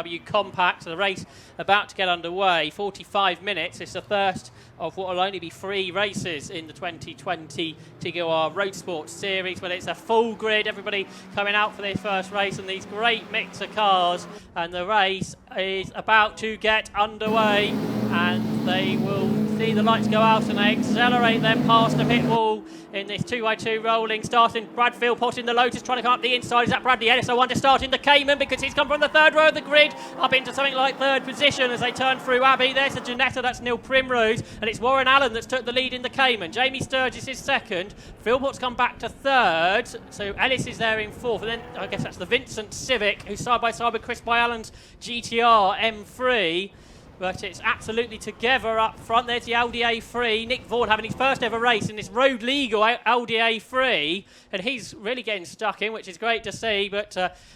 BMW Compact. So the race about to get underway. 45 minutes. It's the first of what will only be 3 races in the 2020 TEGIWA Roadsports series, but it's a full grid, everybody coming out for this first race, and these great mix of cars, and the race is about to get underway, and they will see the lights go out and they accelerate them past the pit wall in this 2x2 rolling, starting Brad Philpott in the Lotus, trying to come up the inside. Is that Bradley Ellis? I want to start in the Cayman because he's come from the 3rd row of the grid up into something like 3rd position as they turn through Abbey. There's the Ginetta, that's Neil Primrose, and it's Warren Allen that's took the lead in the Cayman. Jamie Sturgis is 2nd, Philpott's come back to 3rd, so Ellis is there in 4th, and then I guess that's the Vincent Civic, who's side by side with Chris Byallen's GTR M3. But it's absolutely together up front. There's the Audi A3. Nick Vaughan having his first ever race in this road legal Audi A3. And he's really getting stuck in, which is great to see. But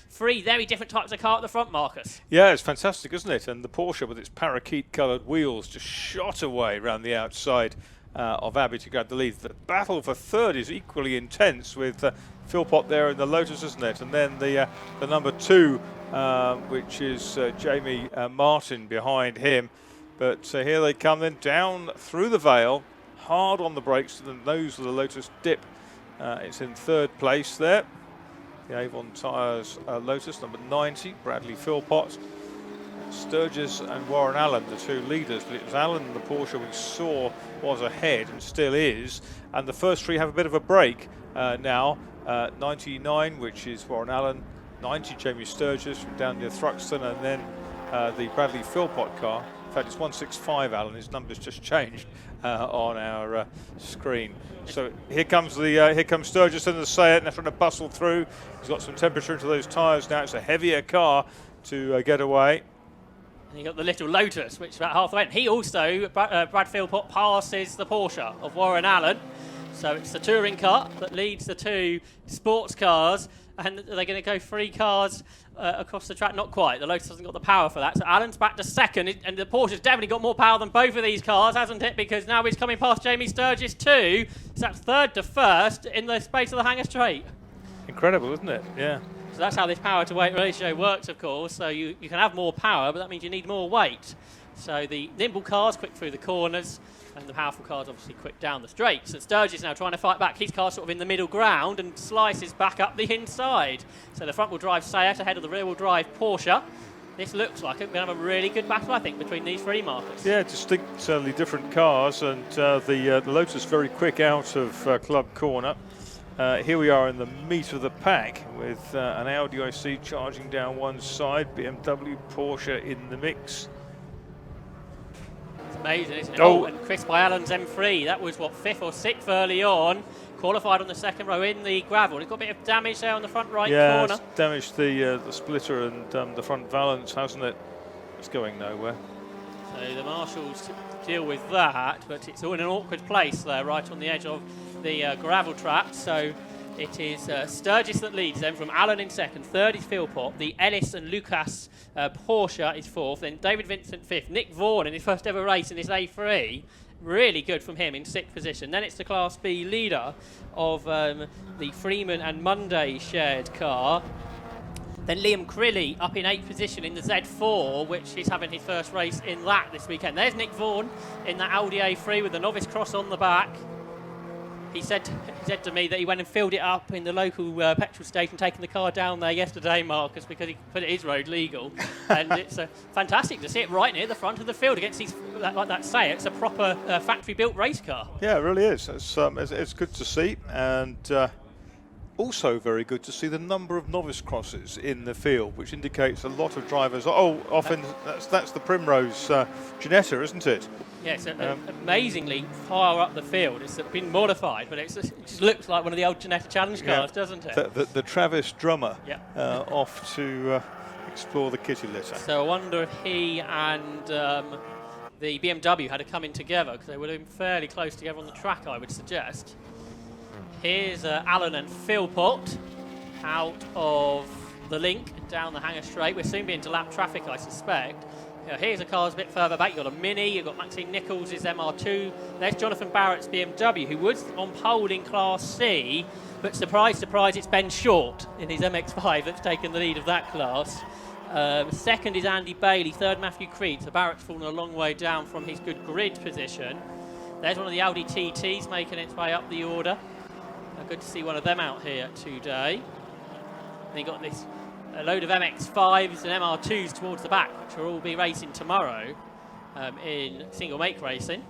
3 very different types of car at the front, Marcus. Yeah, it's fantastic, isn't it? And the Porsche with its parakeet-coloured wheels just shot away around the outside of Abbey to grab the lead. The battle for 3rd is equally intense with Philpott there in the Lotus, isn't it? And then the number 2, which is Jamie Martin behind him. But here they come then down through the Vale, hard on the brakes to the nose of the Lotus dip. It's in 3rd place there. The Avon Tyres Lotus, number 90, Bradley Philpott. Sturgis and Warren Allen, the 2 leaders, but it was Allen and the Porsche we saw was ahead and still is. And the first 3 have a bit of a break now. 99, which is Warren Allen, 90 Jamie Sturgis from down near Thruxton, and then the Bradley Philpott car. In fact, it's 165 Allen. His number's just changed on our screen. So here comes Sturgis in the Seat, and they're trying to bustle through. He's got some temperature into those tyres now. It's a heavier car to get away. And you got the little Lotus, which is about halfway. And he also, Brad Philpott, passes the Porsche of Warren Allen. So it's the touring car that leads the 2 sports cars, and they're going to go 3 cars across the track. Not quite. The Lotus hasn't got the power for that. So Allen's back to 2nd, and the Porsche's definitely got more power than both of these cars, hasn't it? Because now he's coming past Jamie Sturgis too. So that's 3rd to 1st in the space of the Hangar Straight. Incredible, isn't it? Yeah. So that's how this power to weight ratio works, of course. So you can have more power, but that means you need more weight. So the nimble cars quick through the corners, and the powerful cars obviously quick down the straights. And Sturgis now trying to fight back. His car's sort of in the middle ground and slices back up the inside. So the front-wheel drive Seat ahead of the rear-wheel drive Porsche. This looks like we're going to have a really good battle, I think, between these 3 markers. Yeah, distinctly different cars, and the Lotus very quick out of Club Corner. Here we are in the meat of the pack with an Audi IC charging down one side, BMW, Porsche in the mix. It's amazing, isn't it? Oh, and Chris Byallen's M3, that was, 5th or 6th early on, qualified on the 2nd row in the gravel. He's got a bit of damage there on the front right corner. Yeah, it's damaged the splitter and the front valance, hasn't it? It's going nowhere. So the marshals deal with that, but it's all in an awkward place there, right on the edge of the gravel trap. So it is Sturgis that leads them from Allen in 2nd, 3rd is Philpott, the Ellis and Lucas Porsche is 4th, then David Vincent 5th, Nick Vaughan in his first ever race in his A3, really good from him in 6th position. Then it's the Class B leader of the Freeman and Monday shared car. Then Liam Crilly up in 8th position in the Z4, which is having his first race in that this weekend. There's Nick Vaughan in that Audi A3 with the novice cross on the back. He said to me that he went and filled it up in the local petrol station, taking the car down there yesterday, Marcus, because he put it is road legal. And it's fantastic to see it right near the front of the field against these, like that say, it's a proper factory-built race car. Yeah, it really is. It's good to see, and also very good to see the number of novice crosses in the field, which indicates a lot of drivers. Often that's the Primrose Ginetta, isn't it? Yes, amazingly far up the field. It's been modified, but it just looks like one of the old Ginetta Challenge cars, doesn't it? The Travis Drummer off to explore the kitty litter. So I wonder if he and the BMW had to come in together, because they would have been fairly close together on the track, I would suggest. Here's Allen and Philpott out of the link down the Hangar Straight. We're soon being into lap traffic, I suspect. Here's a car a bit further back. You've got a Mini, you've got Maxine Nichols' MR2. There's Jonathan Barrett's BMW, who was on pole in Class C, but surprise, surprise, it's Ben Short in his MX-5 that's taken the lead of that class. Second is Andy Bailey, third Matthew Creed. So Barrett's fallen a long way down from his good grid position. There's one of the Audi TTs making its way up the order. Good to see one of them out here today. And you got this a load of MX-5s and MR2s towards the back, which will all be racing tomorrow in single make racing.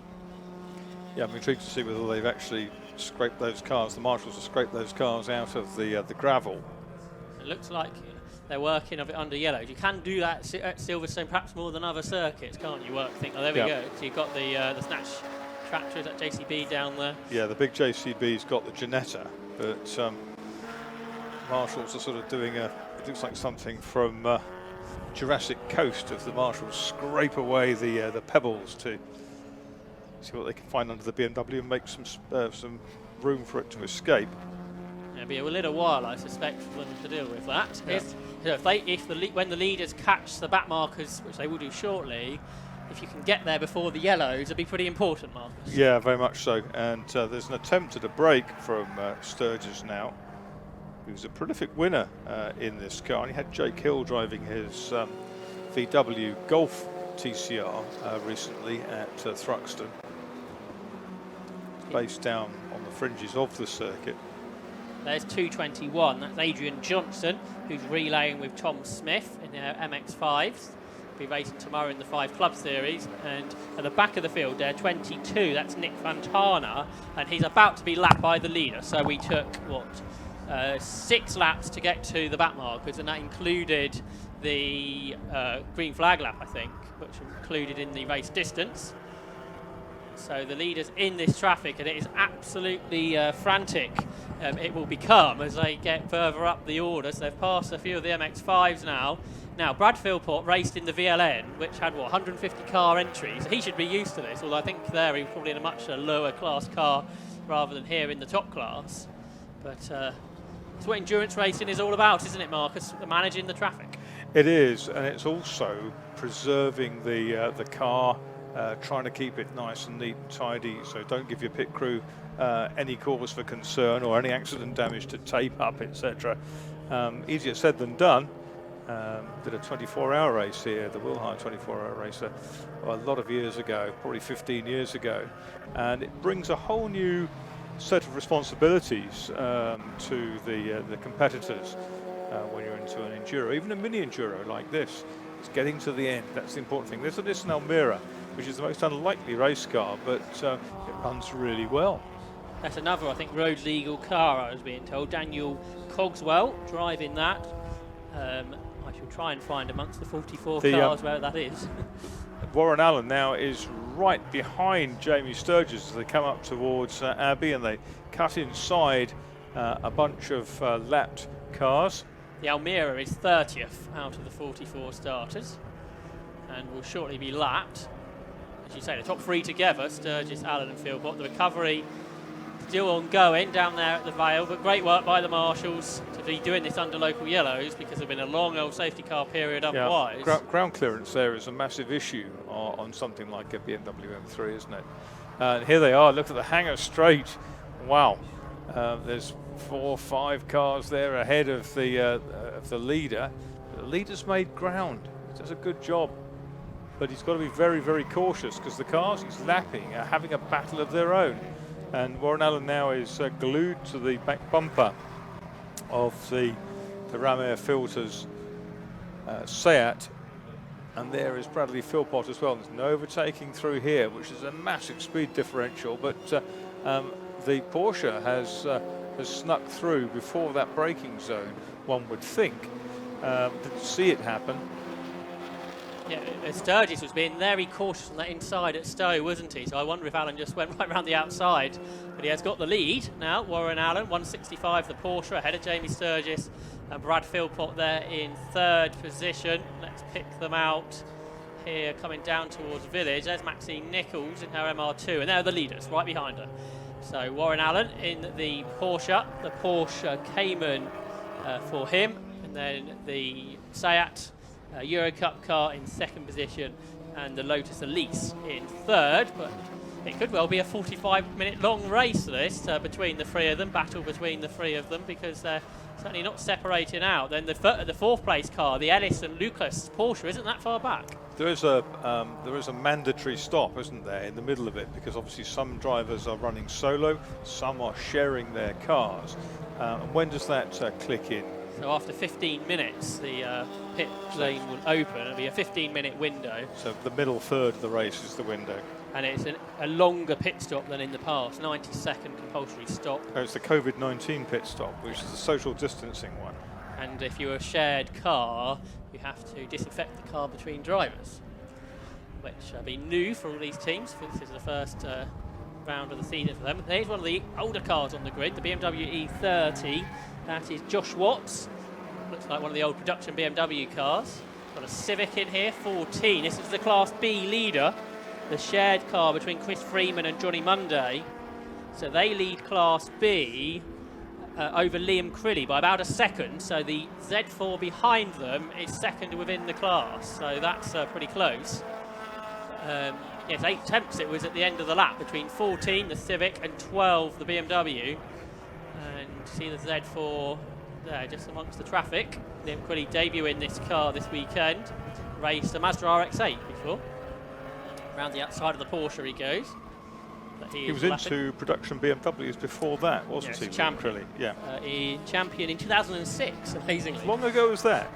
Yeah, I'm intrigued to see whether they've actually scraped those cars. The marshals have scraped those cars out of the gravel. It looks like they're working of it under yellows. You can do that at Silverstone, perhaps more than other circuits, can't you? Oh, there we go. So you've got the snatch tractors at JCB down there. Yeah, the big JCB's got the Ginetta, but marshals are sort of doing it looks like something from Jurassic Coast, of the marshals scrape away the pebbles to see what they can find under the BMW and make some room for it to escape. It'll be a little while, I suspect, for them to deal with that. Yeah. When the leaders catch the back markers, which they will do shortly, if you can get there before the yellows, it'll be pretty important, Marcus. Yeah, very much so. And there's an attempt at a break from Sturgis now, who's a prolific winner in this car. And he had Jake Hill driving his VW Golf TCR recently at Thruxton, based down on the fringes of the circuit. There's 221. That's Adrian Johnson, who's relaying with Tom Smith in their MX-5s. Be racing tomorrow in the 5 Club Series. And at the back of the field there, 22, that's Nick Fontana, and he's about to be lapped by the leader. So we took, 6 laps to get to the back markers, and that included the green flag lap, I think, which included in the race distance. So the leaders in this traffic, and it is absolutely frantic. It will become as they get further up the order. So they've passed a few of the MX-5s now. Now, Brad Philpott raced in the VLN, which had, 150 car entries. He should be used to this, although I think there he's probably in a much lower class car rather than here in the top class. But it's what endurance racing is all about, isn't it, Marcus? Managing the traffic. It is, and it's also preserving the car, trying to keep it nice and neat and tidy, so don't give your pit crew any cause for concern or any accident damage to tape up, etc. Easier said than done. Did a 24-hour race here, the Wilhite 24-hour race, a lot of years ago, probably 15 years ago, and it brings a whole new set of responsibilities to the competitors when you're into an enduro, even a mini enduro like this. It's getting to the end. That's the important thing. This is an Almira, which is the most unlikely race car, but it runs really well. That's another, I think, road legal car, I was being told. Daniel Cogswell driving that. I shall try and find amongst the 44 cars where that is. Warren Allen now is right behind Jamie Sturgis as they come up towards Abbey, and they cut inside a bunch of lapped cars. The Almira is 30th out of the 44 starters and will shortly be lapped. As you say, the top 3 together, Sturgis, Allen and Philpott. The recovery still ongoing down there at the Vale, but great work by the marshals to be doing this under local yellows, because there's been a long old safety car period otherwise. Ground clearance there is a massive issue on something like a BMW M3, isn't it? And here they are, look at the hangar straight. Wow, there's 4 or 5 cars there ahead of the leader. The leader's made ground, he does a good job, but he's got to be very, very cautious, because the cars he's lapping are having a battle of their own. And Warren Allen now is glued to the back bumper of the Ram Air Filters Seat, and there is Bradley Philpott as well. There's no overtaking through here, which is a massive speed differential, but the Porsche has snuck through before that braking zone, one would think. Didn't see it happen. Yeah, Sturgis was being very cautious on that inside at Stowe, wasn't he? So I wonder if Allen just went right around the outside. But he has got the lead now, Warren Allen, 165, the Porsche, ahead of Jamie Sturgis. And Brad Philpott there in 3rd position. Let's pick them out here, coming down towards Village. There's Maxine Nichols in her MR2, and they're the leaders, right behind her. So Warren Allen in the Porsche Cayman for him. And then the Seat Euro Cup car in 2nd position, and the Lotus Elise in 3rd. But It could well be a 45-minute long race, this, between the three of them, battle between the three of them, because they're certainly not separating out. Then the fourth place car, the Ellis and Lucas Porsche, isn't that far back? There is a mandatory stop, isn't there, in the middle of it, because obviously some drivers are running solo, some are sharing their cars. And when does that click in? So after 15 minutes, the pit lane will open. It'll be a 15-minute window. So the middle third of the race is the window. And it's a longer pit stop than in the past, 90-second compulsory stop. Oh, it's the COVID-19 pit stop, which is the social distancing one. And if you're a shared car, you have to disinfect the car between drivers, which will be new for all these teams. This is the first round of the season for them. Here's one of the older cars on the grid, the BMW E30. That is Josh Watts. Looks like one of the old production BMW cars. Got a Civic in here, 14. This is the Class B leader, the shared car between Chris Freeman and Johnny Monday. So they lead Class B over Liam Crilly by about a second. So the Z4 behind them is second within the class. So that's pretty close. Yes, 8 tenths it was at the end of the lap between 14, the Civic, and 12, the BMW. And see the Z4 there just amongst the traffic. Liam Crilly debuting this car this weekend. Raced a Mazda RX-8 before. Around the outside of the Porsche he goes. But he was into production BMWs before that, wasn't he? Champion. Yeah. He champion in 2006, amazingly. As long ago as that?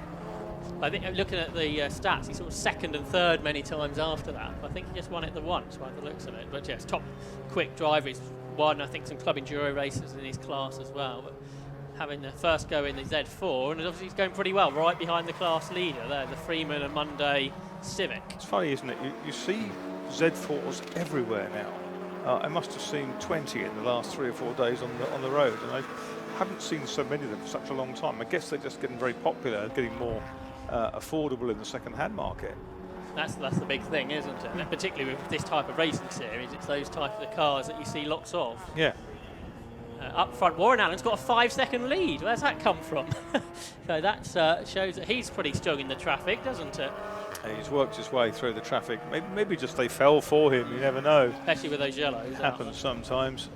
I think looking at the stats, he's sort of second and third many times after that. I think he just won it the once by the looks of it. But yes, top quick driver. He's won, I think, some Club Enduro races in his class as well. But having the first go in the Z4, and obviously he's going pretty well, right behind the class leader there, the Freeman and Monday Civic. It's funny, isn't it? You see Z4s everywhere now. I must have seen 20 in the last 3 or 4 days on the road, and I haven't seen so many of them for such a long time. I guess they're just getting very popular, getting more affordable in the second-hand market. That's the big thing, isn't it? And particularly with this type of racing series, it's those type of cars that you see lots of. Yeah. Up front, Warren Allen's got a 5-second lead. Where's that come from? So that shows that he's pretty strong in the traffic, doesn't it? He's worked his way through the traffic. Maybe just they fell for him. You never know. Especially with those yellows. Happens sometimes.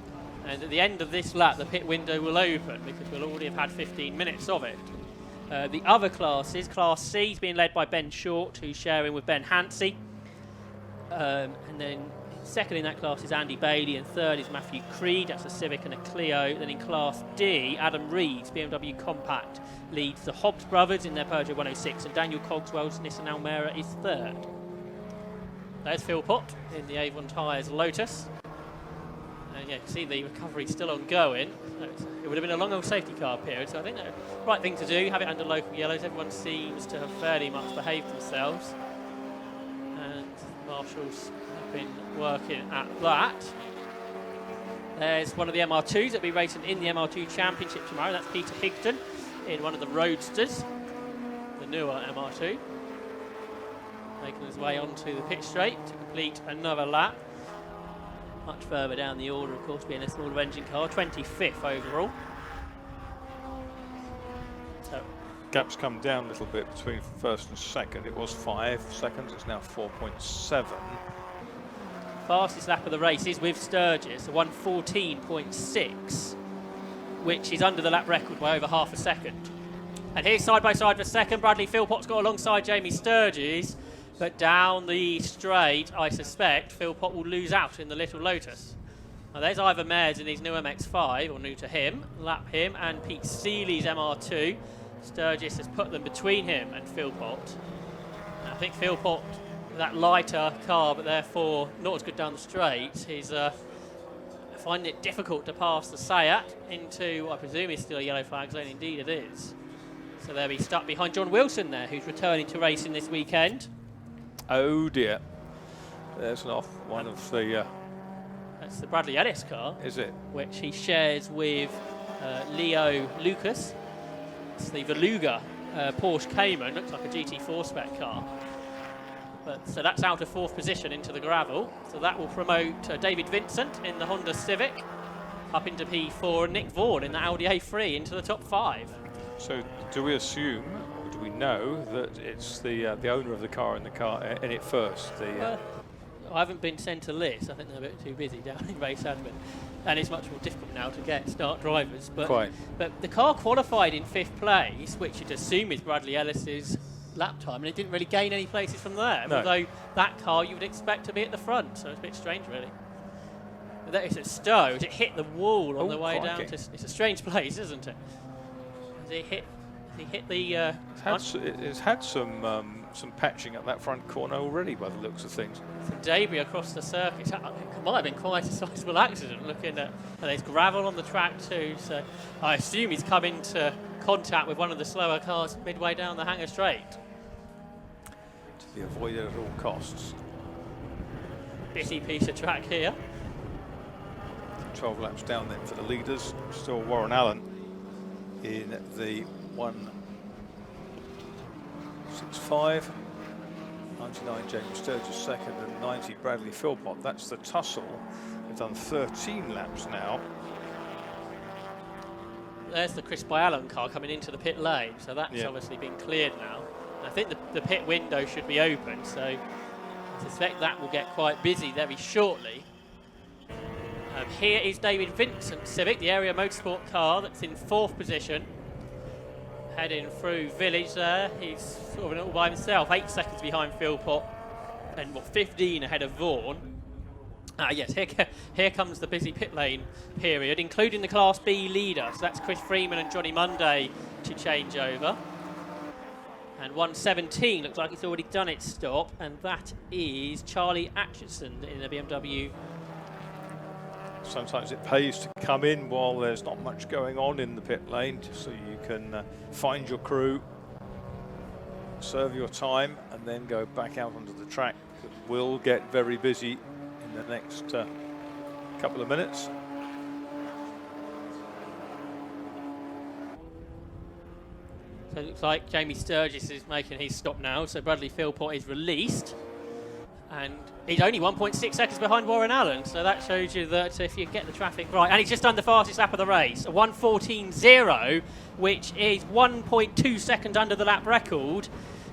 And at the end of this lap, the pit window will open because we'll already have had 15 minutes of it. The other classes, Class C is being led by Ben Short, who's sharing with Ben Hansey. And then second in that class is Andy Bailey, and third is Matthew Creed. That's a Civic and a Clio. Then in Class D, Adam Reeves, BMW Compact, leads the Hobbs brothers in their Peugeot 106, and Daniel Cogswell's Nissan Almera is third. There's Phil Pott in the Avon Tyres Lotus. And yeah, you can see the recovery still ongoing. It would have been a long old safety car period, so I think the right thing to do, have it under local yellows. Everyone seems to have fairly much behaved themselves. And marshals have been working at that. There's one of the MR2s that'll be racing in the MR2 Championship tomorrow. That's Peter Higdon in one of the Roadsters, the newer MR2. Making his way onto the pit straight to complete another lap. Much further down the order, of course, being a smaller engine car, 25th overall. So gap's come down a little bit between first and second. It was 5 seconds, it's now 4.7. Fastest lap of the race is with Sturgis, a 1:14.6, which is under the lap record by over half a second. And here's side by side for second. Bradley Philpott's got alongside Jamie Sturgis. But down the straight, I suspect Philpott will lose out in the Little Lotus. Now there's Ivan Mares in his new MX-5, or new to him, lap him, and Pete Seeley's MR2. Sturgis has put them between him and Philpott. And I think Philpott, that lighter car, but therefore not as good down the straight, he's finding it difficult to pass the Sayat into, I presume is still a yellow flag zone, indeed it is. So they'll be stuck behind John Wilson there, who's returning to racing this weekend. Oh dear, there's an off one of the... That's the Bradley Ellis car. Is it? Which he shares with Leo Lucas. It's the Veluga Porsche Cayman, looks like a GT4 spec car. But so that's out of 4th position into the gravel. So that will promote David Vincent in the Honda Civic up into P4, and Nick Vaughan in the Audi A3 into the top 5. So do we assume, do we know that it's the owner of the car in it first? I haven't been sent a list. I think they're a bit too busy down in race admin, and it's much more difficult now to get start drivers. But the car qualified in 5th place, which you'd assume is Bradley Ellis's lap time, and it didn't really gain any places from there. No. Although that car you would expect to be at the front, so it's a bit strange, really. But that is at Stowe. It hit the wall on the way down to. It's a strange place, isn't it? Has it hit? Has he hit the? It's had some patching at that front corner already, by the looks of things. Some debris across the circuit. It might have been quite a sizable accident. Looking at, and there's gravel on the track too. So I assume he's come into contact with one of the slower cars midway down the Hangar Straight. To be avoided at all costs. Busy piece of track here. 12 laps down then for the leaders. Still Warren Allen in the 1:65. 99 James Sturgis second and 90 Bradley Philpott. That's the tussle. They've done 13 laps now. There's the Chris Byallen car coming into the pit lane, so that's obviously been cleared now. And I think the pit window should be open, so I suspect that will get quite busy very shortly. Here is David Vincent Civic, the area motorsport car that's in 4th position. Heading through Village there. He's sort of all by himself, 8 seconds behind Philpott and 15 ahead of Vaughan. Yes, here comes the busy pit lane period, including the Class B leader. So that's Chris Freeman and Johnny Monday to change over. And 1:17 looks like it's already done its stop, and that is Charlie Atchison in the BMW. Sometimes it pays to come in while there's not much going on in the pit lane, just so you can find your crew, serve your time, and then go back out onto the track. It will get very busy in the next couple of minutes. So it looks like Jamie Sturgis is making his stop now, so Bradley Philpott is released. And he's only 1.6 seconds behind Warren Allen, so that shows you that if you get the traffic right. And he's just done the fastest lap of the race, a 1:14.0, which is 1.2 seconds under the lap record,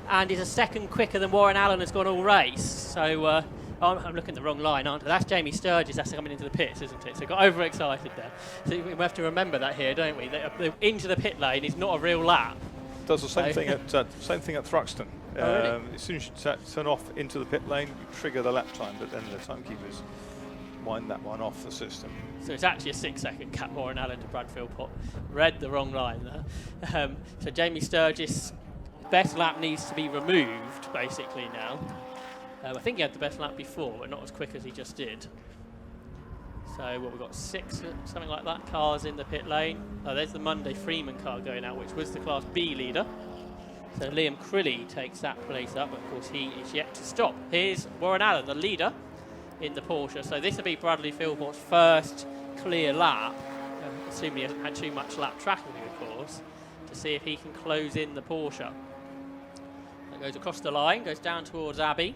and is a second quicker than Warren Allen has gone all race. So I'm looking at the wrong line, aren't I? That's Jamie Sturgis, that's coming into the pits, isn't it? So got overexcited there. So we have to remember that here, don't we? The into the pit lane is not a real lap. Does the same thing at Thruxton. Oh, really? As soon as you turn off into the pit lane, you trigger the lap time, but then the timekeepers wind that one off the system. So it's actually a 6-second gap, Warren Allen to Brad Philpott. Read the wrong line there. So Jamie Sturgis' best lap needs to be removed, basically, now. I think he had the best lap before, but not as quick as he just did. So we've got 6, something like that, cars in the pit lane. Oh, there's the Monday Freeman car going out, which was the Class B leader. So Liam Crilly takes that place up, but of course he is yet to stop. Here's Warren Allen, the leader in the Porsche. So this will be Bradley Philpott's first clear lap, assuming he hasn't had too much lap tracking, of course, to see if he can close in the Porsche. That goes across the line, goes down towards Abbey.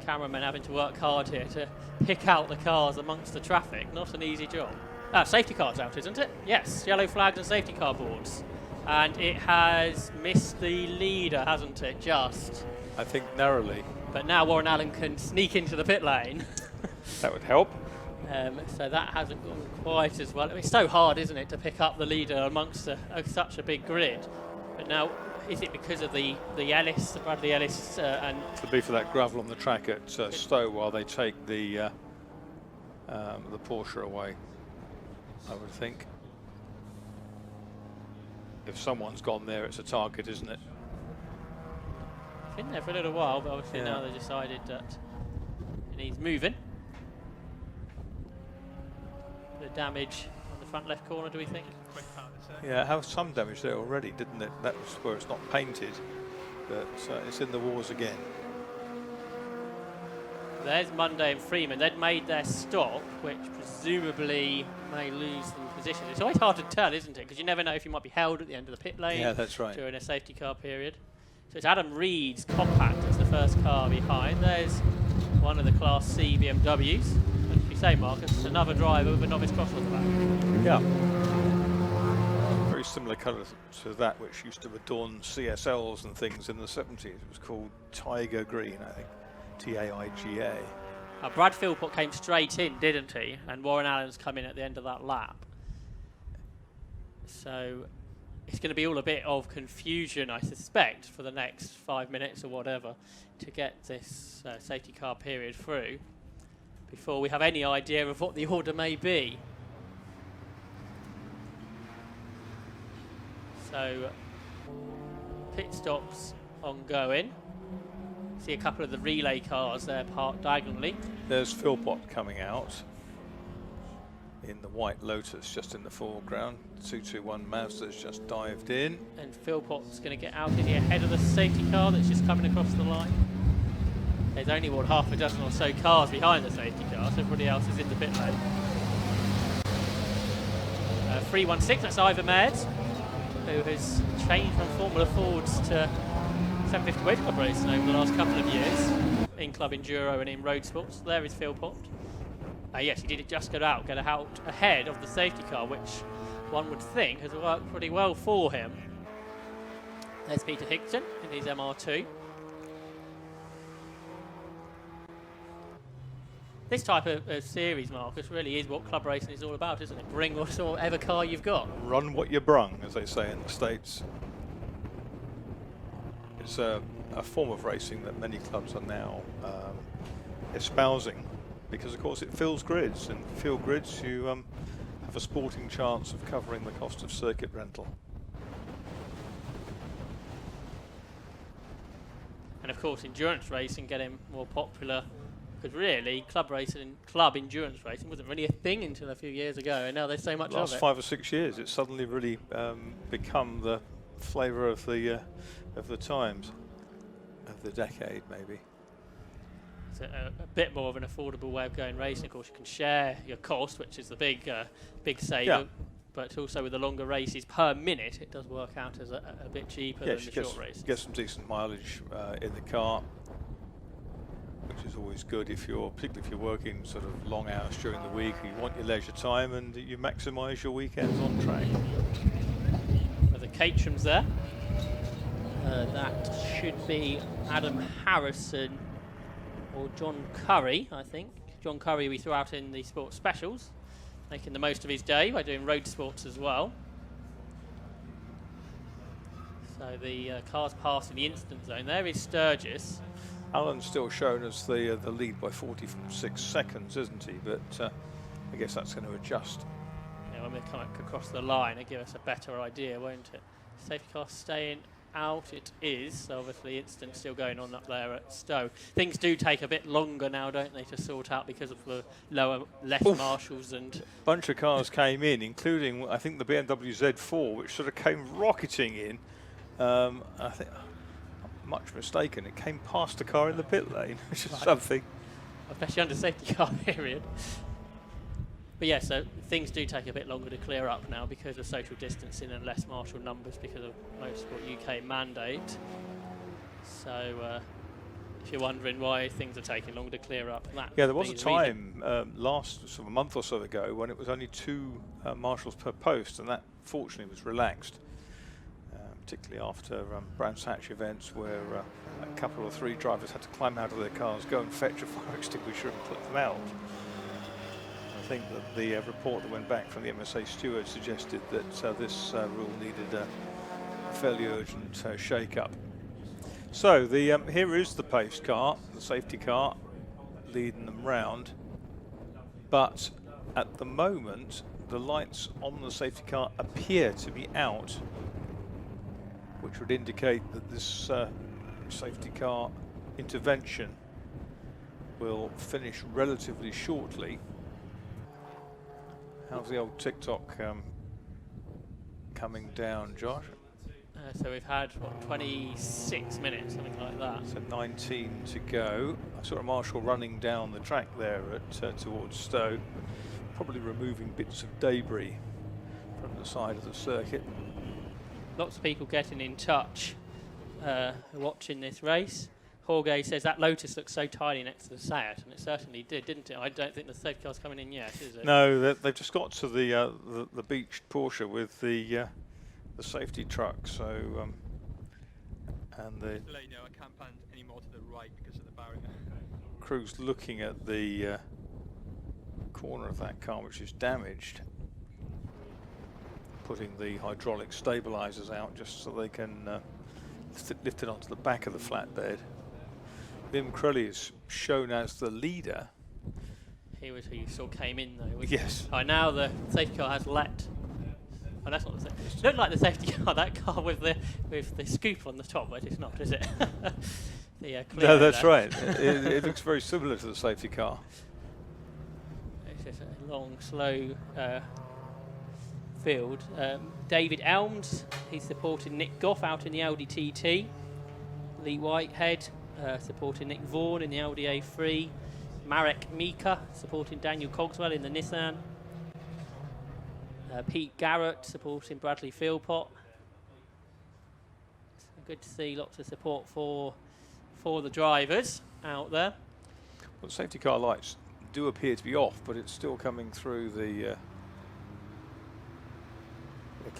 Cameramen having to work hard here to pick out the cars amongst the traffic. Not an easy job. Safety car's out, isn't it? Yes, yellow flags and safety car boards. And it has missed the leader, hasn't it? Just. I think narrowly. But now Warren Allen can sneak into the pit lane. That would help. So that hasn't gone quite as well. I mean, it's so hard, isn't it, to pick up the leader amongst such a big grid. But now, is it because of the Ellis, the Bradley Ellis, and to be for that gravel on the track at Stowe while they take the Porsche away? I would think. If someone's gone there, it's a target, isn't it? It's been there for a little while, but obviously now they decided that it needs moving. The damage on the front left corner, do we think? Yeah, it had some damage there already, didn't it? That was where it's not painted, but it's in the wars again. There's Monday and Freeman. They'd made their stop, which presumably may lose them position. It's always hard to tell, isn't it? Because you never know if you might be held at the end of the pit lane. Yeah, that's right. During a safety car period. So it's Adam Reed's Compact. It's the first car behind. There's one of the Class C BMWs. What did you say, Marcus? Another driver with a novice cross on the back. Yeah. Very similar colour to that which used to adorn CSLs and things in the 70s. It was called Tiger Green, I think. T-A-I-G-A. Brad Philpott came straight in, didn't he? And Warren Allen's come in at the end of that lap. So it's going to be all a bit of confusion, I suspect, for the next 5 minutes or whatever to get this safety car period through before we have any idea of what the order may be. So pit stops ongoing. See a couple of the relay cars there parked diagonally. There's Philpott coming out in the white Lotus just in the foreground. 221 Mazda's just dived in. And Philpott's going to get out in here ahead of the safety car that's just coming across the line. There's only, what, half a dozen or so cars behind the safety car, so everybody else is in the pit lane. 316, that's Ivan Maers, who has changed from Formula Fords to 750 weight club racing over the last couple of years in Club Enduro and in Roadsports. There is Philpott. Yes, he did just get out ahead of the safety car, which one would think has worked pretty well for him. There's Peter Higton in his MR2. This type of series, Marcus, really is what club racing is all about, isn't it? Bring whatever car you've got. Run what you brung, as they say in the States. It's a form of racing that many clubs are now espousing, because of course it fills grids, and fill grids you have a sporting chance of covering the cost of circuit rental. And of course endurance racing getting more popular, because really club racing, club endurance racing wasn't really a thing until a few years ago, and now there's so much of it. Last 5 or 6 years it's suddenly really become the flavour of the times, of the decade maybe. It's a bit more of an affordable way of going racing. Of course, you can share your cost, which is the big saver. Yeah. But also with the longer races per minute, it does work out as a bit cheaper than the short races. Get some decent mileage in the car, which is always good particularly if you're working sort of long hours during the week. You want your leisure time and you maximise your weekends on track. Well, the Caterhams there. That should be Adam Harrison or John Curry, I think. John Curry we threw out in the sports specials, making the most of his day by doing Roadsports as well. So the car's passing the instant zone. There is Sturgis. Alan's still shown as the lead by 46 seconds, isn't he? But I guess that's going to adjust. Yeah, when we come across the line, it'll give us a better idea, won't it? Safety car staying out, it is. So obviously instant still going on up there at Stowe. Things do take a bit longer now, don't they, to sort out because of the less marshals and... A bunch of cars came in, including, I think, the BMW Z4, which sort of came rocketing in. I think, much mistaken, it came past the car in the pit lane, which is something. Especially under safety car period. But yeah, so things do take a bit longer to clear up now because of social distancing and less marshal numbers because of Motorsport UK mandate. So if you're wondering why things are taking longer to clear up, yeah, there was a time last sort of a month or so ago when it was only 2 marshals per post, and that fortunately was relaxed, particularly after Brands Hatch events where a couple or 3 drivers had to climb out of their cars, go and fetch a fire extinguisher and put them out. I think that the report that went back from the MSA steward suggested that this rule needed a fairly urgent shake-up. So here is the pace car, the safety car, leading them round. But at the moment, the lights on the safety car appear to be out, which would indicate that this safety car intervention will finish relatively shortly. How's the old TikTok coming down, Josh? So we've had, what, 26 minutes, something like that. So 19 to go. I saw a marshal running down the track there towards Stowe, probably removing bits of debris from the side of the circuit. Lots of people getting in touch watching this race. Jorge says that Lotus looks so tiny next to the Seat, and it certainly did, didn't it? I don't think the safety car's coming in yet, is it? No, they've just got to the beached Porsche with the the safety truck. So and the Just to let you know, I can't pan any more to the right because of the barrier. crew's looking at the corner of that car, which is damaged, putting the hydraulic stabilizers out just so they can lift it onto the back of the flatbed. Liam Crowley is shown as the leader. He was who you saw came in though. Yes. Oh, now the safety car has let. Oh, that's not the safety. It looked like the safety car. That car with the scoop on the top, but it's not, is it? The No, that's right. It looks very similar to the safety car. It's just a long, slow field. David Elms, he's supporting Nick Goff out in the Audi TT. Lee Whitehead supporting Nick Vaughan in the Audi A3. Marek Mika supporting Daniel Cogswell in the Nissan. Pete Garrett supporting Bradley Philpott. So good to see lots of support for the drivers out there. Well, the safety car lights do appear to be off, but it's still coming through the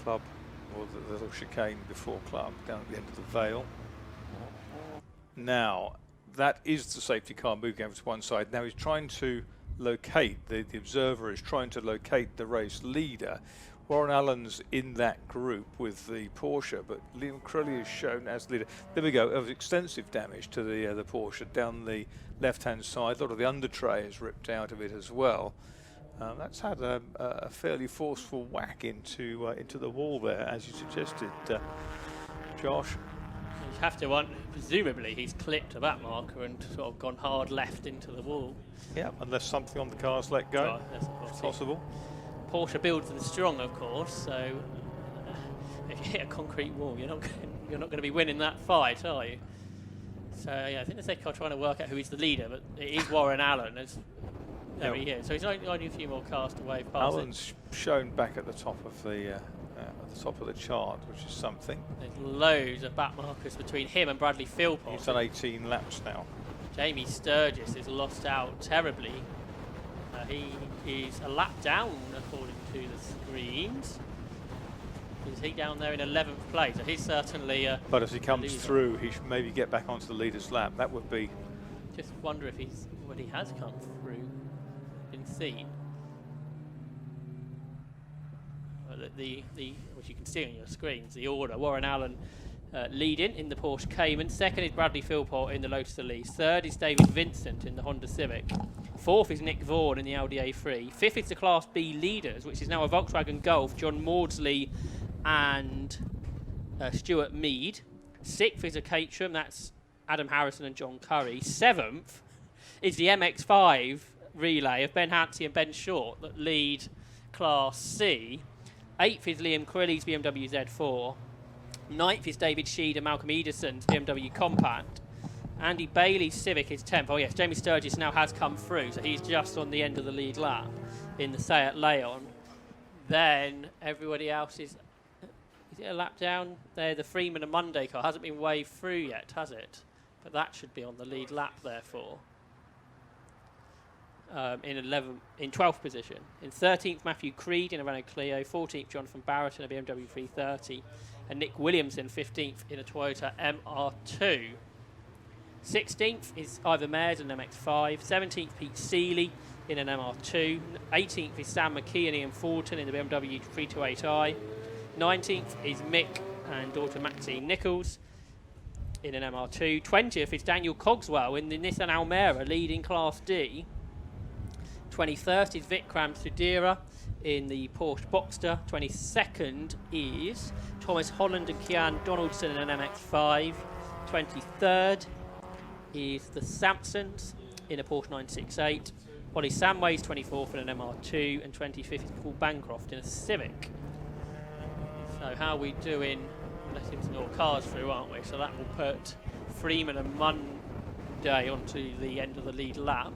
club, or the little chicane before club, down at the end of the Vale. Now, that is the safety car moving over to one side. Now he's trying to locate, the observer is trying to locate the race leader. Warren Allen's in that group with the Porsche, but Liam Crowley is shown as leader. There we go. There was extensive damage to the Porsche down the left-hand side. A lot of the under tray is ripped out of it as well. That's had a fairly forceful whack into the wall there, as you suggested, Josh. You have to want, presumably he's clipped a back marker and sort of gone hard left into the wall. Yeah, unless something on the car's let go. That's It's possible. Porsche builds them strong, of course. So if you hit a concrete wall, you're not going to be winning that fight, are you? So yeah, I think the safety car trying to work out who is the leader, but it is Warren Allen. There he is. So he's only a few more cars to wave past. Allen's shown back at the top of the chart, which is something. There's loads of back markers between him and Bradley Philpott. He's done 18 laps now. Jamie Sturgis is lost out terribly. He is a lap down according to the screens. Is he down there in 11th place? So he's certainly. But as he comes through, he should maybe get back onto the leader's lap. That would be. Just wonder if he's already has come through. Been seen. Which you can see on your screens, the order. Warren Allen leading in the Porsche Cayman. Second is Bradley Philpott in the Lotus Elise. Third is David Vincent in the Honda Civic. Fourth is Nick Vaughan in the Audi A3. Fifth is the Class B leaders, which is now a Volkswagen Golf, John Maudsley and Stuart Mead. Sixth is a Caterham, that's Adam Harrison and John Curry. Seventh is the MX-5 relay of Ben Hansey and Ben Short that lead Class C. Eighth is Liam Crowley's BMW Z4. Ninth is David Sheed and Malcolm Ederson's BMW Compact. Andy Bailey's Civic is 10th. Oh yes, Jamie Sturgis now has come through, so he's just on the end of the lead lap in the Seat Leon. Then everybody else is it a lap down? There, the Freeman and Monday car hasn't been waved through yet, has it? But that should be on the lead lap, therefore. In 12th position. In 13th, Matthew Creed in a Renault Clio. 14th, Jonathan Barrett in a BMW 330. And Nick Williamson, 15th, in a Toyota MR2. 16th is Ivor Mayers in an MX-5. 17th, Pete Seeley in an MR2. 18th is Sam McKee and Ian Fulton in the BMW 328i. 19th is Mick and daughter Maxine Nichols in an MR2. 20th is Daniel Cogswell in the Nissan Almera leading Class D. 23rd is Vikram Sudhira in the Porsche Boxster. 22nd is Thomas Holland and Kian Donaldson in an MX-5. 23rd is the Sampsons in a Porsche 968. Ollie Samways 24th in an MR2, and 25th is Paul Bancroft in a Civic. So how are we doing? Letting some more cars through, aren't we? So that will put Freeman and Monday onto the end of the lead lap.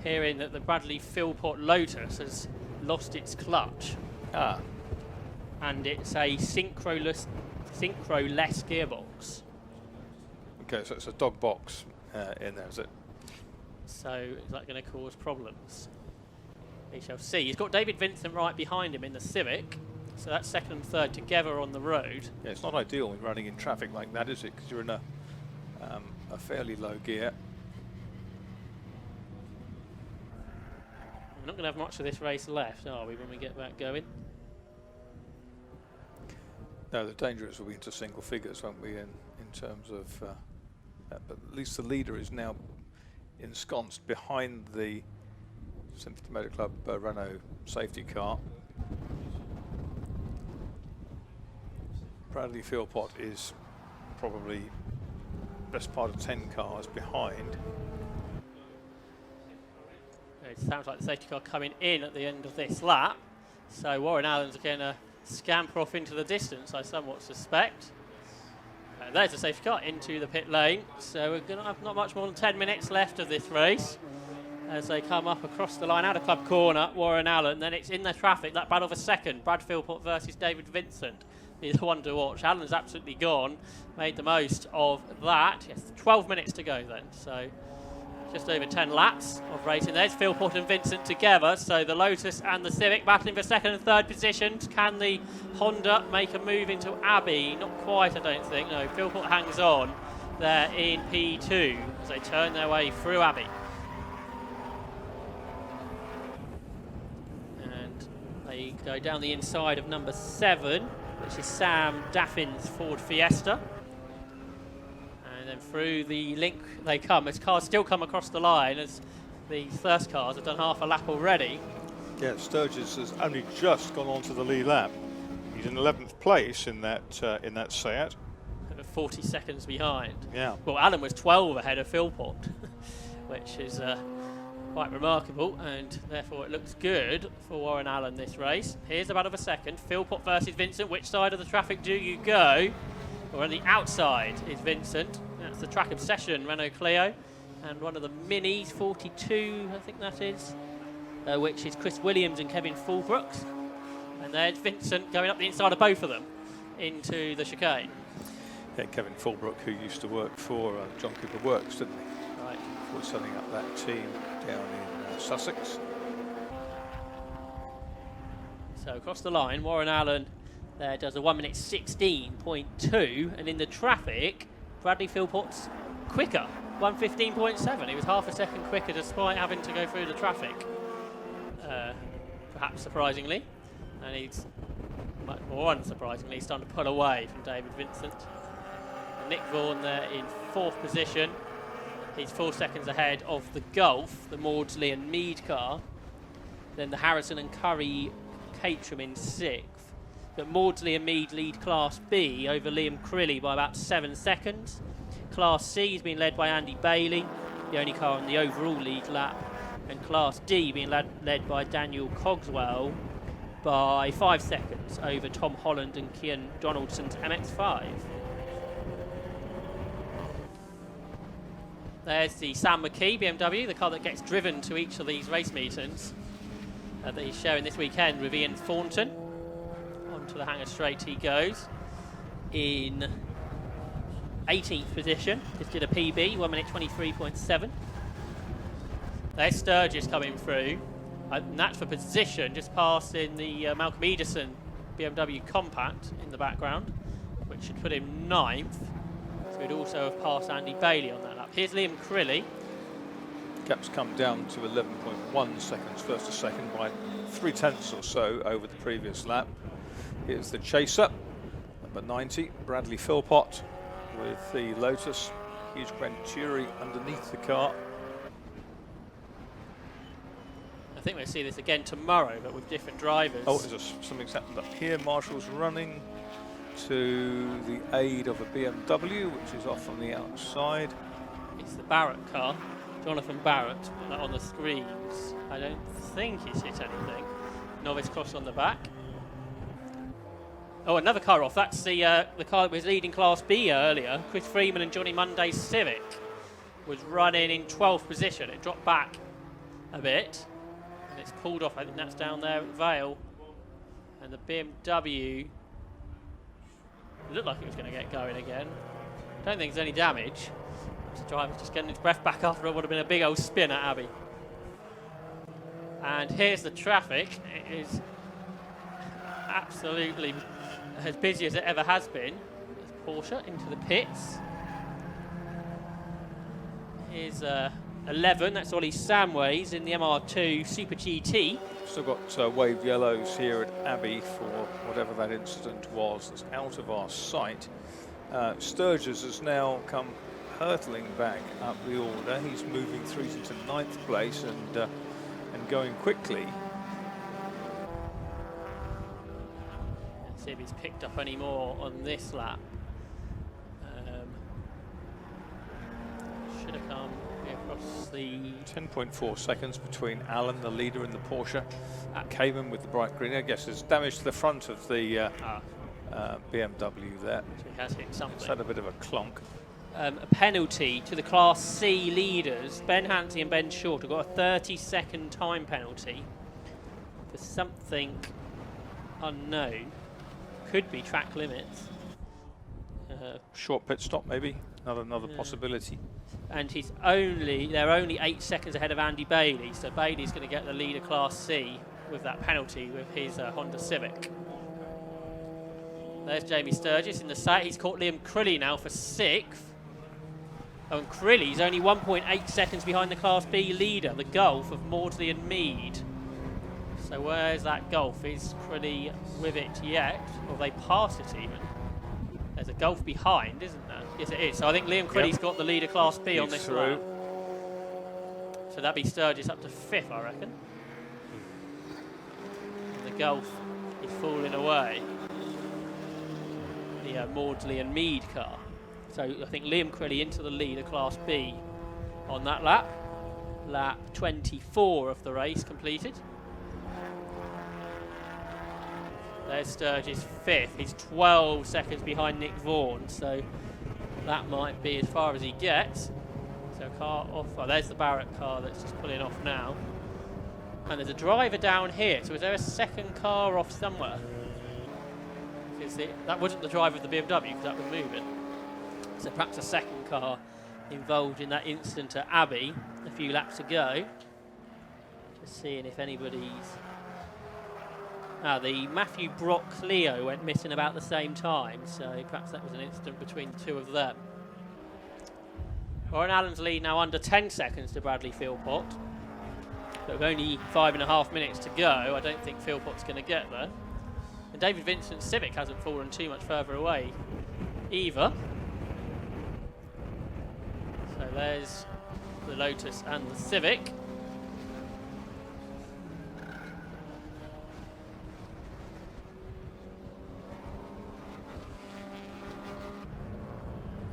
Hearing that the Bradley Philpott Lotus has lost its clutch. And it's a synchro-less gearbox. Okay, so it's a dog box in there, is it? So is that going to cause problems? We shall see. He's got David Vincent right behind him in the Civic. So that's second and third together on the road. Yeah, it's not ideal when running in traffic like that, is it? Because you're in a fairly low gear. We're not going to have much of this race left, are we, when we get back going? No, the danger is we'll be into single figures, won't we, in terms of but at least the leader is now ensconced behind the Sympathy Motor Club Renault safety car. Bradley Philpott is probably best part of 10 cars behind. It sounds like the safety car coming in at the end of this lap. So Warren Allen's going to scamper off into the distance, I somewhat suspect. And there's the safety car into the pit lane. So we're going to have not much more than 10 minutes left of this race as they come up across the line out of club corner. Warren Allen, then it's in the traffic, that battle for second. Brad Philpott versus David Vincent is the one to watch. Allen's absolutely gone, made the most of that. Yes, 12 minutes to go then, so just over 10 laps of racing. There's Philpott and Vincent together, so the Lotus and the Civic battling for second and third positions. Can the Honda make a move into Abbey? Not quite, I don't think. No, Philpott hangs on there in P2 as they turn their way through Abbey. And they go down the inside of number 7, which is Sam Daffin's Ford Fiesta. And then through the link they come, as cars still come across the line, as the first cars have done half a lap already. Yeah, Sturgis has only just gone on to the lead lap. He's in 11th place in that Seat. And 40 seconds behind. Yeah. Well, Allen was 12 ahead of Philpott, which is quite remarkable, and therefore it looks good for Warren Allen this race. Here's about of a second. Philpott versus Vincent. Which side of the traffic do you go? Well, on the outside is Vincent. That's the Track Obsession Renault Clio, and one of the Minis, 42, I think that is, which is Chris Williams and Kevin Fulbrooks. And there's Vincent going up the inside of both of them into the chicane. Yeah, Kevin Fulbrook, who used to work for John Cooper Works, didn't he? Right. Before setting up that team down in Sussex. So across the line, Warren Allen there does a 1 minute 16.2, and in the traffic, Bradley Philpott's quicker, 1:15.7. He was half a second quicker despite having to go through the traffic, perhaps surprisingly. And he's much more unsurprisingly starting to pull away from David Vincent. And Nick Vaughan there in 4th position. He's 4 seconds ahead of the Gulf, the Maudsley and Mead car. Then the Harrison and Curry Caterham in 6th. But Maudsley and Mead lead Class B over Liam Crilly by about 7 seconds. Class C has been led by Andy Bailey, the only car on the overall lead lap. And Class D being led by Daniel Cogswell by 5 seconds over Tom Holland and Kian Donaldson's MX-5. There's the Sam McKee BMW, the car that gets driven to each of these race meetings that he's showing this weekend with Ian Thornton. Onto the hangar straight he goes in 18th position. Just did a PB, 1 minute 23.7. There's Sturgis coming through, and that's for position, just passing the Malcolm Edison BMW Compact in the background, which should put him 9th. So he'd also have passed Andy Bailey on that lap. Here's Liam Crilly. Gap's come down to 11.1 seconds first to second by 0.3 or so over the previous lap. Here's the chaser, number 90, Bradley Philpott, with the Lotus, huge Venturi underneath the car. I think we'll see this again tomorrow, but with different drivers. Oh, something's happened up here. Marshall's running to the aid of a BMW, which is off on the outside. It's the Barrett car, Jonathan Barrett, put that on the screens. I don't think he's hit anything. Novice cross on the back. Oh, another car off. That's the car that was leading Class B earlier. Chris Freeman and Johnny Monday's Civic was running in 12th position. It dropped back a bit, and it's pulled off. I think that's down there at Vale. And the BMW, it looked like it was going to get going again. Don't think there's any damage. The driver's just getting his breath back after it would have been a big old spin at Abbey. And here's the traffic. It is absolutely as busy as it ever has been. There's Porsche into the pits. Here's 11, that's Ollie Samways in the MR2 Super GT. Still got waved yellows here at Abbey for whatever that incident was that's out of our sight. Sturgis has now come hurtling back up the order. He's moving through into 9th place and going quickly. Let's see if he's picked up any more on this lap. Should have come across the 10.4 seconds between Allen, the leader, and the Porsche. Cayman with the bright green. I guess there's damage to the front of the BMW there. So he has hit something. It's had a bit of a clonk. A penalty to the Class C leaders. Ben Hansey and Ben Short have got a 30-second time penalty for something unknown. Could be track limits. Short pit stop, maybe. Another possibility. And they're only 8 seconds ahead of Andy Bailey, so Bailey's going to get the leader Class C with that penalty with his Honda Civic. There's Jamie Sturgis in the set. He's caught Liam Crilly now for 6th. Oh, and Crilly's only 1.8 seconds behind the Class B leader, the Gulf of Maudsley and Mead. So where's that Gulf? Is Crilly with it yet? Or have they passed it even? There's a Gulf behind, isn't there? Yes, it is. So I think Liam Crilly's got the leader Class B on this lap. So that'd be Sturgis up to 5th, I reckon. And the Gulf is falling away. The Maudsley and Mead car. So I think Liam Crilly into the leader Class B on that lap. Lap 24 of the race completed. There's Sturgis 5th. He's 12 seconds behind Nick Vaughan, so that might be as far as he gets. So car off. Oh, there's the Barrett car that's just pulling off now. And there's a driver down here. So is there a second car off somewhere? Because that wasn't the driver of the BMW, because that was moving. So perhaps a second car involved in that incident at Abbey a few laps ago. Just seeing if anybody's... the Matthew Brock Clio went missing about the same time, so perhaps that was an incident between the two of them. Warren Allen's lead now under 10 seconds to Bradley Philpott. But with only 5.5 minutes to go, I don't think Philpott's going to get there. And David Vincent's Civic hasn't fallen too much further away either. So there's the Lotus and the Civic.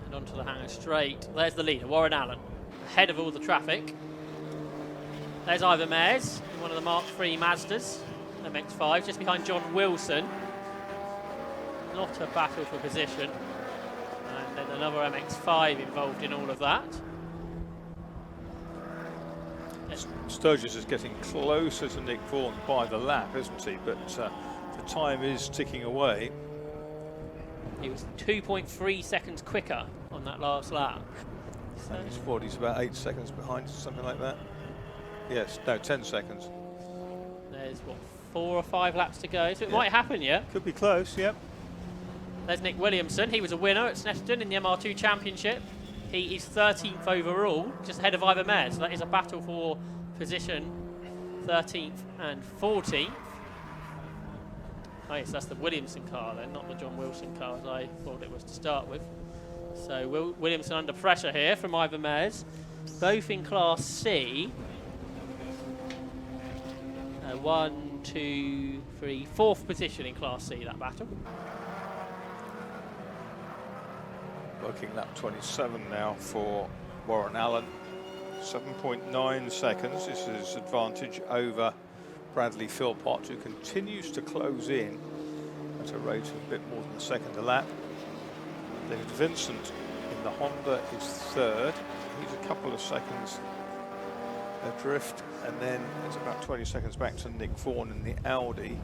And onto the hangar straight. There's the leader, Warren Allen, ahead of all the traffic. There's Ivor Mares in one of the Mark III Mazdas, MX-5, just behind John Wilson. Not a battle for position. And then another MX-5 involved in all of that. Sturgis is getting closer to Nick Vaughan by the lap, isn't he? But the time is ticking away. He was 2.3 seconds quicker on that last lap. So And he's about 8 seconds behind, something like that. Yes, no, 10 seconds. there's, what, 4 or 5 laps to go, so it might happen, yeah? Could be close, yep. There's Nick Williamson. He was a winner at Snetterton in the MR2 Championship. He is 13th overall, just ahead of Ivor Mares. So that is a battle for position 13th and 14th. Oh yes, that's the Williamson car then, not the John Wilson car as I thought it was to start with. So Williamson under pressure here from Ivor Mares. Both in Class C. 1, 2, 3, 4th position in Class C, that battle. Working lap 27 now for Warren Allen. 7.9 seconds. This is advantage over Bradley Philpott, who continues to close in at a rate of a bit more than a second a lap. David Vincent in the Honda is 3rd. He's a couple of seconds adrift, and then it's about 20 seconds back to Nick Vaughan in the Audi,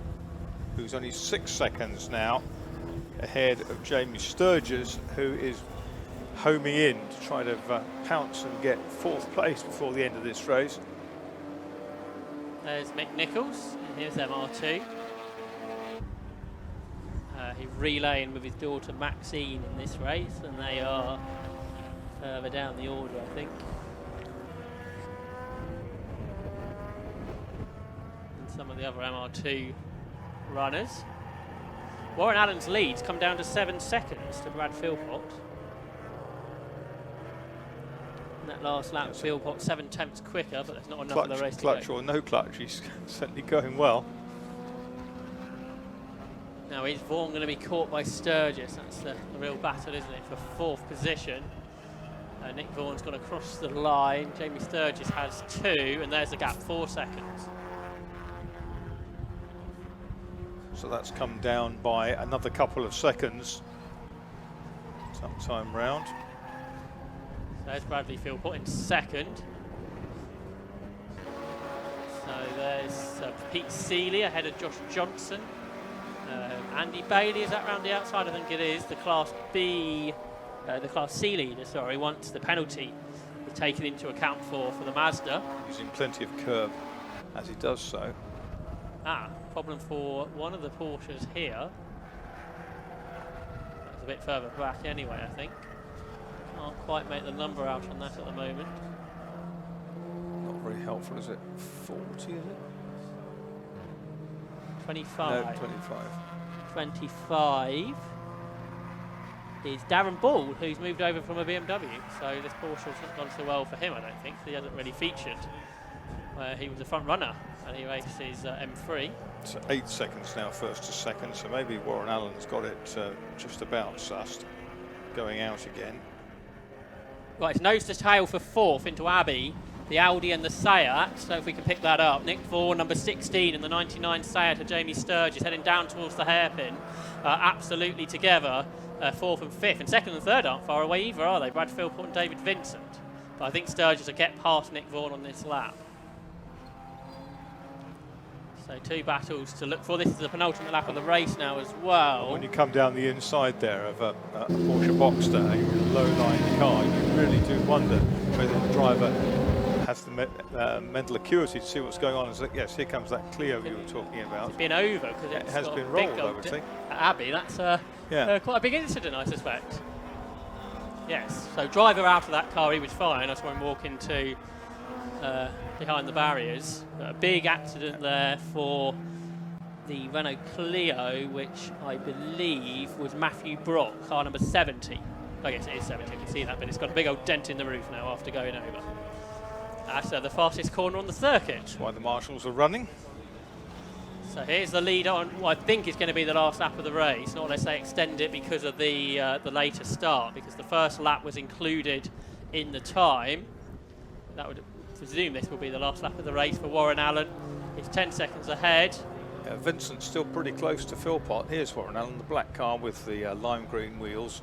who's only 6 seconds now ahead of Jamie Sturgis, who is homing in to try to pounce and get 4th place before the end of this race. There's Mick Nichols, and here's MR2. He's relaying with his daughter Maxine in this race, and they are further down the order, I think. And some of the other MR2 runners. Warren Allen's lead's come down to 7 seconds to Brad Philpott. And that last lap, Philpott 7/10 quicker, but there's not enough of the race clutch to go. or no clutch, he's certainly going well. Now is Vaughan going to be caught by Sturgis? That's the real battle, isn't it, for 4th position. Nick Vaughan's gone across the line. Jamie Sturgis has 2, and there's the gap, 4 seconds. So that's come down by another couple of seconds sometime round. So there's Bradley Philpott in 2nd. So there's Pete Seeley ahead of Josh Johnson. Andy Bailey, is that round the outside? I think it is. The Class B, the Class C leader, sorry, once the penalty is taken into account for the Mazda. Using plenty of curb as he does so. Problem for one of the Porsches here. That's a bit further back anyway, I think. Can't quite make the number out on that at the moment. Not very helpful, is it? 40, is it? 25. No, 25. 25 is Darren Ball, who's moved over from a BMW. So this Porsche's not gone so well for him, I don't think. He hasn't really featured. He was a front runner and he races M3. So 8 seconds now, 1st to 2nd. So maybe Warren Allen's got it just about sussed. Going out again. Right, it's nose to tail for 4th into Abbey, the Audi and the Seat. So if we can pick that up. Nick Vaughan, number 16 in the 99 Seat of Jamie Sturgis, heading down towards the hairpin. Absolutely together, 4th and 5th. And 2nd and 3rd aren't far away either, are they? Brad Philpott and David Vincent. But I think Sturgis will get past Nick Vaughan on this lap. So 2 battles to look for. This is the penultimate lap of the race now as well. When you come down the inside there of a Porsche Boxster, a low-line car, you really do wonder whether the driver has the mental acuity to see what's going on. And so, yes, here comes that Clio you were talking about. It's been over because it has been rolled, I would think. Abbey, that's quite a big incident, I suspect. Yes, so driver out of that car, he was fine. I saw him walk into behind the barriers. A big accident there for the Renault Clio, which I believe was Matthew Brock, car number 70. I guess it is 70, you can see that, but it's got a big old dent in the roof now after going over. That's the fastest corner on the circuit. That's why the marshals are running. So here's the lead on what I think is going to be the last lap of the race, not unless they extend it because of the later start, because the first lap was included in the time. That would presume this will be the last lap of the race for Warren Allen. He's 10 seconds ahead. Yeah, Vincent's still pretty close to Philpott. Here's Warren Allen, the black car with the lime green wheels.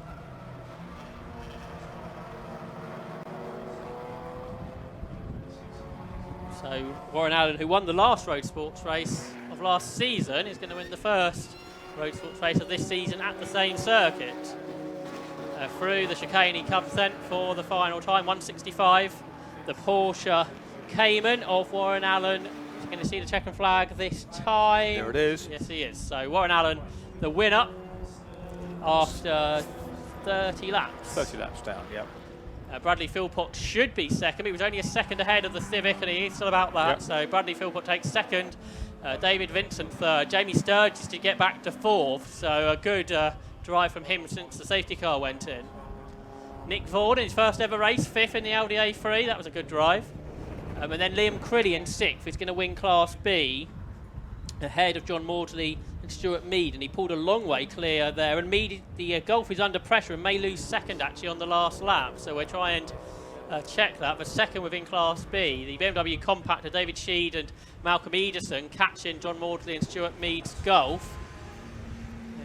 So Warren Allen, who won the last Roadsports race of last season, is going to win the first Roadsports race of this season at the same circuit. Through the chicane he comes then for the final time, 165. The Porsche Cayman of Warren Allen. He's going to see the checkered flag this time. There it is. Yes, he is. So Warren Allen, the winner after 30 laps. 30 laps down, yep. Bradley Philpott should be 2nd. He was only a 2nd ahead of the Civic, and he is still about that. Yep. So Bradley Philpott takes 2nd. David Vincent 3rd. Jamie Sturgis to get back to 4th. So a good drive from him since the safety car went in. Nick Vaughan in his first ever race, 5th in the Audi A3. That was a good drive. And then Liam Crilly in 6th. He's going to win Class B ahead of John Maudsley and Stuart Mead. And he pulled a long way clear there. And Mead, the Golf is under pressure and may lose 2nd actually on the last lap. So we'll try and check that. But 2nd within Class B. The BMW Compactor, David Sheed and Malcolm Ederson catching John Maudsley and Stuart Mead's Golf.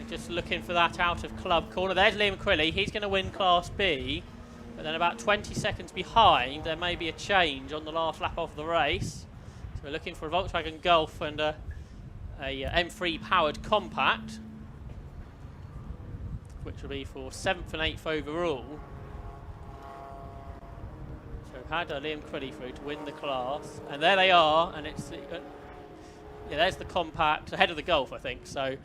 Just looking for that out of club corner. There's Liam Crilly. He's going to win Class B. But then about 20 seconds behind, there may be a change on the last lap of the race. So we're looking for a Volkswagen Golf and a M3 powered compact, which will be for 7th and 8th overall. had Liam Crilly through to win the class, and there they are, and it's there's the compact ahead of the Golf, I think. So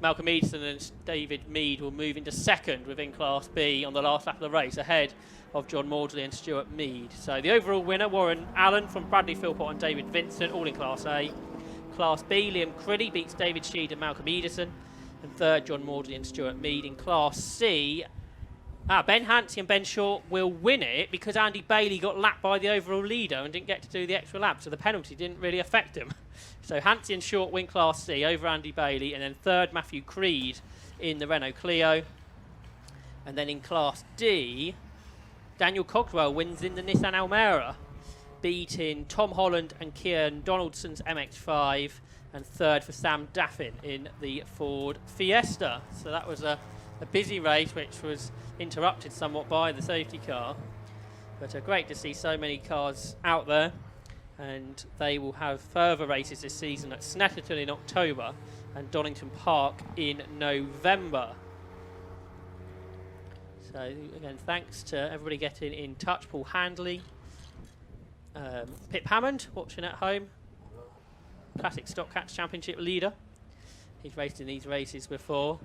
Malcolm Edison and David Mead will move into second within Class B on the last lap of the race, ahead of John Maudsley and Stuart Mead. So the overall winner, Warren Allen from Bradley Philpott and David Vincent, all in Class A. Class B, Liam Crilly beats David Sheed and Malcolm Edison, and third, John Maudsley and Stuart Mead. In Class C, Ben Hansey and Ben Short will win it because Andy Bailey got lapped by the overall leader and didn't get to do the extra lap, so the penalty didn't really affect him. So Hansey and Short win Class C over Andy Bailey, and then third, Matthew Creed in the Renault Clio. And then in Class D, Daniel Cogswell wins in the Nissan Almera, beating Tom Holland and Kieran Donaldson's MX-5, and third for Sam Daffin in the Ford Fiesta. So that was a busy race, which was interrupted somewhat by the safety car. But great to see so many cars out there. And they will have further races this season at Snetterton in October and Donington Park in November. So again, thanks to everybody getting in touch. Paul Handley, Pip Hammond watching at home, Classic Stock Cats Championship leader. He's raced in these races before.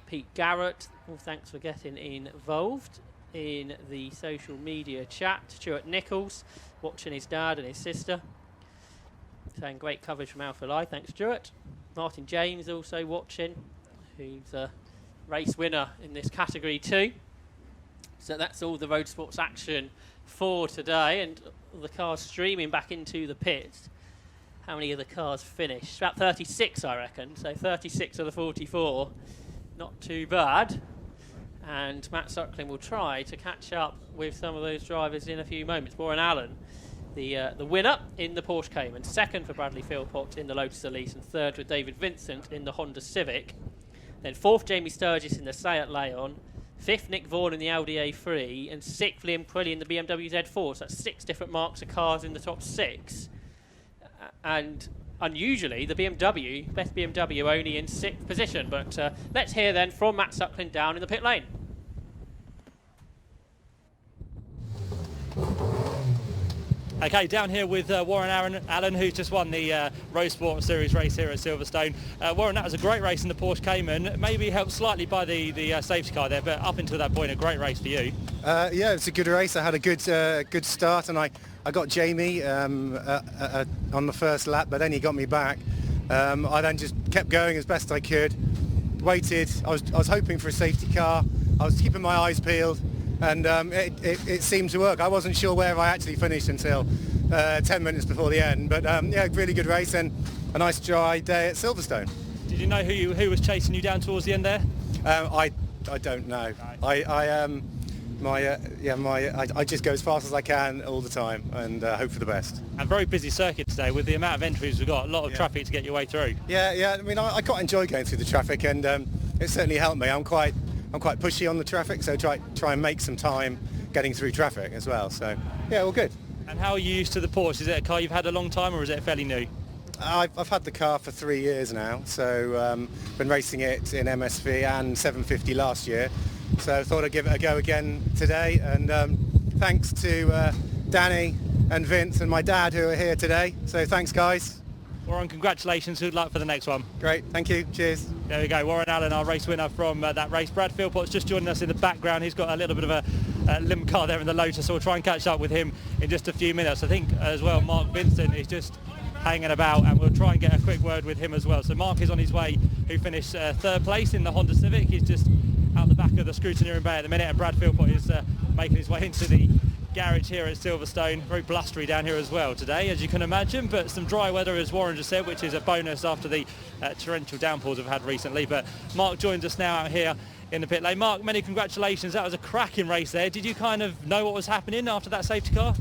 Pete Garrett, all thanks for getting involved in the social media chat. Stuart Nichols watching his dad and his sister, saying great coverage from Alpha Live. Thanks, Stuart. Martin James also watching, who's a race winner in this category too. So that's all the Roadsports action for today, and the cars streaming back into the pits. How many of the cars finished? About 36, I reckon. So 36 of the 44. Not too bad. And Matt Suckling will try to catch up with some of those drivers in a few moments. Warren Allen, the winner in the Porsche Cayman, second for Bradley Philpott in the Lotus Elise, and third with David Vincent in the Honda Civic. Then fourth, Jamie Sturgis in the Seat Leon, fifth, Nick Vaughan in the Audi A3, and sixth, Liam Crilly in the BMW Z4. So that's 6 different marks of cars in the top 6. And unusually, the BMW, best BMW, only in 6th position. But let's hear then from Matt Suckling down in the pit lane. Okay, down here with Warren Allen, who's just won the Roadsports Series race here at Silverstone. Warren, that was a great race in the Porsche Cayman, maybe helped slightly by the safety car there, but up until that point, a great race for you. Yeah, it's a good race. I had a good start, and I got Jamie on the first lap, but then he got me back. I then just kept going as best I could, waited. I was hoping for a safety car. I was keeping my eyes peeled, and it seemed to work. I wasn't sure where I actually finished until 10 minutes before the end, but yeah, really good race and a nice dry day at Silverstone. Did you know who was chasing you down towards the end there? I don't know. I just go as fast as I can all the time and hope for the best. And very busy circuit today with the amount of entries we've got. A lot of traffic to get your way through. Yeah. I mean, I quite enjoy going through the traffic, and it certainly helped me. I'm quite pushy on the traffic, so try and make some time getting through traffic as well. So yeah, all good. And how are you used to the Porsche? Is it a car you've had a long time, or is it fairly new? I've had the car for 3 years now, so been racing it in MSV and 750 last year. So I thought I'd give it a go again today, and thanks to Danny and Vince and my dad who are here today. So thanks, guys. Warren, congratulations. Good luck for the next one. Great, thank you. Cheers. There we go. Warren Allen, our race winner from that race. Brad Philpott's just joining us in the background. He's got a little bit of a limp car there in the Lotus, so we'll try and catch up with him in just a few minutes. I think as well Mark Vincent is just hanging about, and we'll try and get a quick word with him as well. So Mark is on his way, who finished third place in the Honda Civic. He's just out the back of the scrutineering bay at the minute, and Brad Philpott is making his way into the garage here at Silverstone. Very blustery down here as well today, as you can imagine, but some dry weather, as Warren just said, which is a bonus after the torrential downpours we've had recently. But Mark joins us now out here in the pit lane. Mark, many congratulations. That was a cracking race there. Did you kind of know what was happening after that safety car?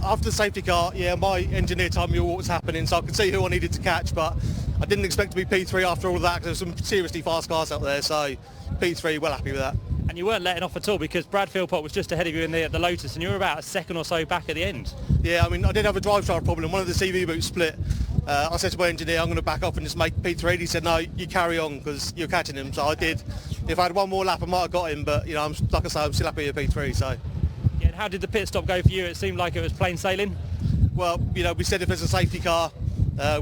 After the safety car, yeah, my engineer told me what was happening, so I could see who I needed to catch, but I didn't expect to be P3 after all of that, because there's some seriously fast cars out there, so P3, well happy with that. And you weren't letting off at all, because Brad Philpott was just ahead of you in the Lotus, and you were about a second or so back at the end. Yeah, I mean, I did have a drive shaft problem. One of the CV boots split. I said to my engineer, I'm going to back off and just make P3. He said, no, you carry on, because you're catching him. So I did. if I had one more lap, I might have got him. But you know, like I say, I'm still happy with P3. So. Yeah, and how did the pit stop go for you? It seemed like it was plain sailing. Well, you know, we said if there's a safety car,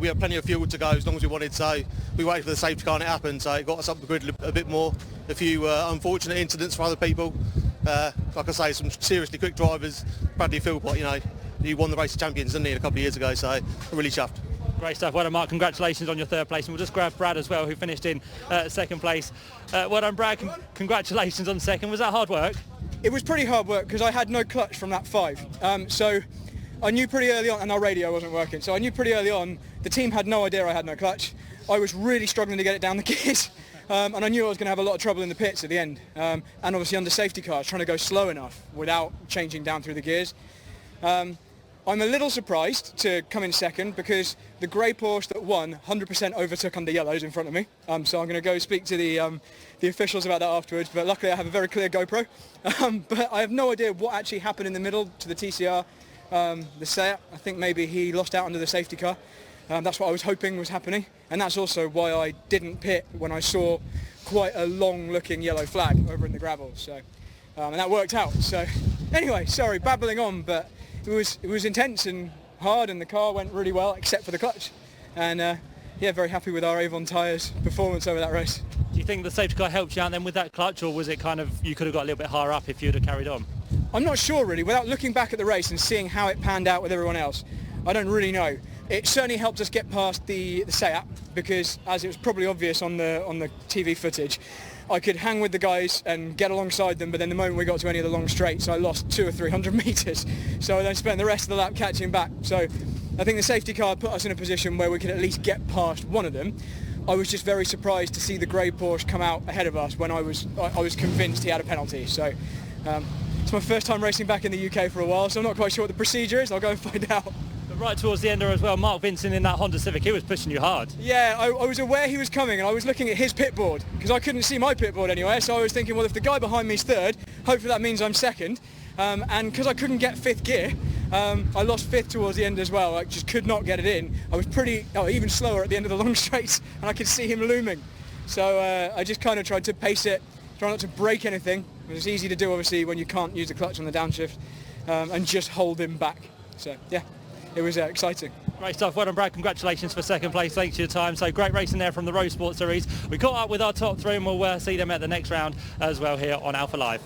we had plenty of fuel to go as long as we wanted. So we waited for the safety car and it happened. So it got us up the grid a bit more. A few unfortunate incidents for other people. Like I say, some seriously quick drivers. Bradley Philpott, you know, he won the Race of Champions, didn't he, a couple of years ago. So I'm really chuffed. Great stuff. Well done, Mark. Congratulations on your third place. And we'll just grab Brad as well, who finished in second place. Well done, Brad. Congratulations on second. Was that hard work? It was pretty hard work because I had no clutch from lap 5. So I knew pretty early on, and our radio wasn't working, so I knew pretty early on the team had no idea I had no clutch. I was really struggling to get it down the gears, and I knew I was going to have a lot of trouble in the pits at the end. And obviously under safety cars, trying to go slow enough without changing down through the gears. I'm a little surprised to come in second because the grey Porsche that won 100% overtook under yellows in front of me. So I'm going to go speak to the officials about that afterwards. But luckily I have a very clear GoPro. But I have no idea what actually happened in the middle to the TCR. The Seat, I think maybe he lost out under the safety car. That's what I was hoping was happening. And that's also why I didn't pit when I saw quite a long-looking yellow flag over in the gravel. So, and that worked out. So anyway, sorry, babbling on, but it was intense and hard, and the car went really well except for the clutch. And yeah, very happy with our Avon tyres performance over that race. Do you think the safety car helped you out then with that clutch, or was it kind of you could have got a little bit higher up if you'd have carried on? I'm not sure really. Without looking back at the race and seeing how it panned out with everyone else, I don't really know. It certainly helped us get past the Seat because, as it was probably obvious on the TV footage, I could hang with the guys and get alongside them, but then the moment we got to any of the long straights, I lost 200 or 300 metres. So I then spent the rest of the lap catching back. So I think the safety car put us in a position where we could at least get past one of them. I was just very surprised to see the grey Porsche come out ahead of us when I was convinced he had a penalty. So it's my first time racing back in the UK for a while, so I'm not quite sure what the procedure is. I'll go and find out. But right towards the end there as well, Mark Vincent in that Honda Civic, he was pushing you hard. Yeah, I was aware he was coming, and I was looking at his pit board because I couldn't see my pit board anywhere. So I was thinking, well, if the guy behind me is third, hopefully that means I'm second. And because I couldn't get fifth gear, I lost fifth towards the end as well. I just could not get it in. I was even slower at the end of the long straights, and I could see him looming. So I just kind of tried to pace it, try not to break anything. It was easy to do, obviously, when you can't use the clutch on the downshift, and just hold him back. So yeah, it was exciting. Great stuff. Well done, Brad. Congratulations for second place. Thanks for your time. So great racing there from the Roadsports series. We caught up with our top three, and we'll see them at the next round as well here on Alpha Live.